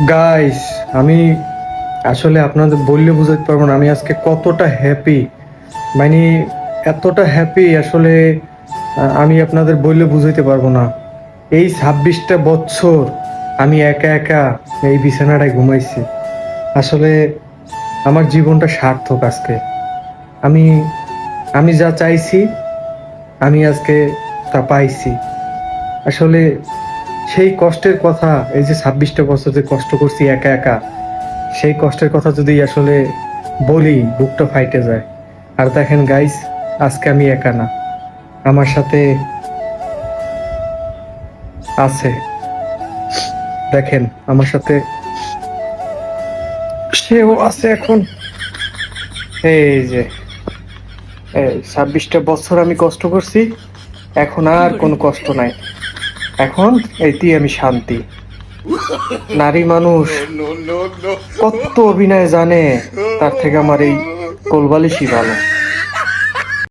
Guys, আমি আসলে আপনাদের বললে বুঝাতে পারবো না আমি আজকে কতটা হ্যাপি। মানে এতটা হ্যাপি আসলে আমি আপনাদের বললে বুঝাইতে পারবো না। এই 26টা বছর আমি একা একা এই বিছানাটায় ঘুমাইছি। আসলে আমার জীবনটা সার্থক আজকে। আমি আমি যা চাইছি আমি আজকে তা পাইছি। আসলে সেই কষ্টের কথা, এই যে 26টা বছর যে কষ্ট করছি একা একা, সেই কষ্টের কথা যদি আসলে বলি বুকটা ফাইটে যায়। আর দেখেন গাইস, আজকে আমি একা না, আমার সাথে আছে, দেখেন আমার সাথে সেও আছে এখন। এই যে এই 26টা বছর আমি কষ্ট করছি, এখন আর কোনো কষ্ট নাই। এখন এইটি আমি শান্তি। নারী মানুষ কত অভিনয় জানে, তার থেকে আমার এই কোলবালিশই ভালো।